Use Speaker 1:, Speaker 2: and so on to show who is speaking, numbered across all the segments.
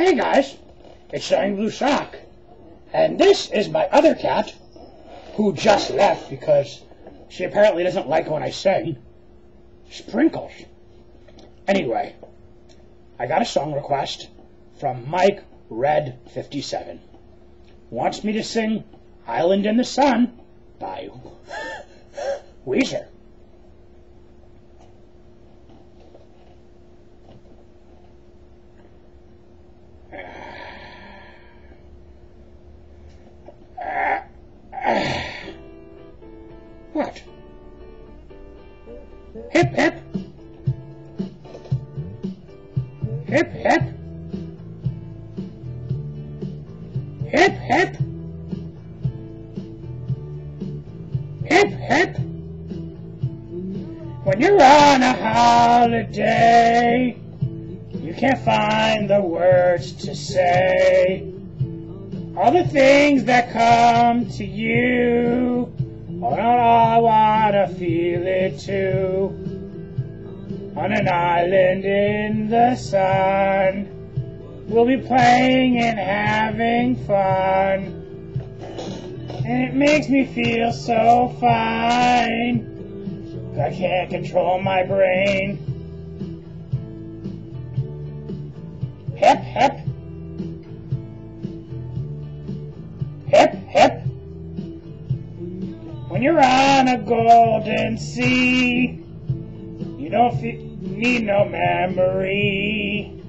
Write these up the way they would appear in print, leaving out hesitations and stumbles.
Speaker 1: Hey guys, it's Shiny Blue Sock, and this is my other cat, who just left because she apparently doesn't like when I sing, Sprinkles. Anyway, I got a song request from Mike Red 57. Wants me to sing Island in the Sun by Weezer. What? Hip hip. Hip hip. Hip hip. Hip hip. When you're on a holiday, you can't find the words to say. All the things that come to you, oh, I wanna feel it too. On an island in the sun, we'll be playing and having fun. And it makes me feel so fine. I can't control my brain. Hip, hip. Hip, hip. When you're on a golden sea, you don't need no memory.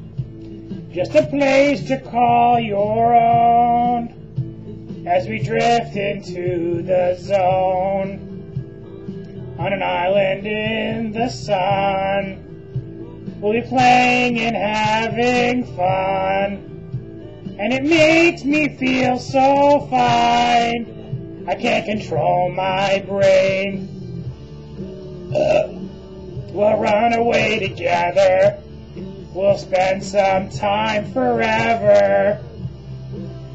Speaker 1: Just a place to call your own as we drift into the zone. On an island in the sun, we'll be playing and having fun. And it makes me feel so fine. I can't control my brain. We'll run away together. We'll spend some time forever.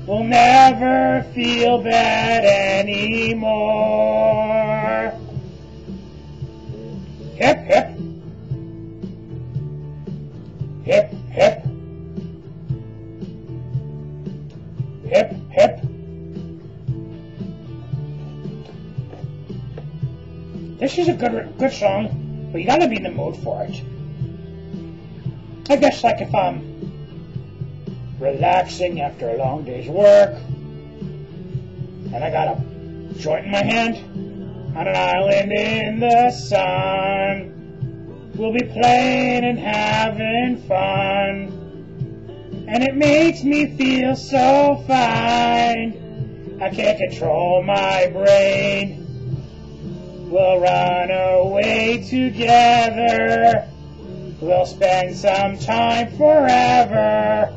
Speaker 1: We'll never feel bad anymore. Hip, hip. Hip, hip. Hip, hip. This is a good song, but you gotta be in the mood for it. I guess like if I'm relaxing after a long day's work, and I got a joint in my hand, on an island in the sun, we'll be playing and having fun. And it makes me feel so fine. I can't control my brain. We'll run away together. We'll spend some time forever.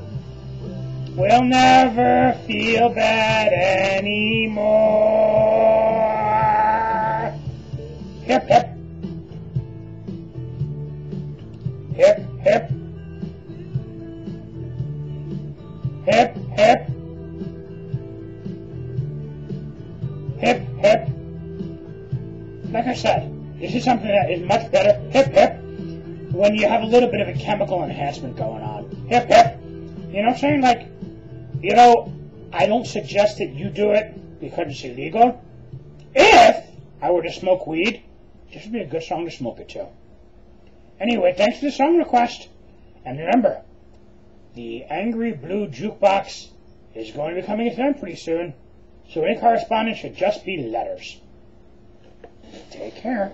Speaker 1: We'll never feel bad anymore. Hip, hip. Hip, hip. Hip, hip. Hip, hip. Like I said, this is something that is much better, hip, hip, when you have a little bit of a chemical enhancement going on. Hip, hip. You know what I'm saying? Like, you know, I don't suggest that you do it because it's illegal. If I were to smoke weed, this would be a good song to smoke it to. Anyway, thanks for the song request. And remember, the Angry Blue Jukebox is going to be coming to them pretty soon. So any correspondence should just be letters. Take care.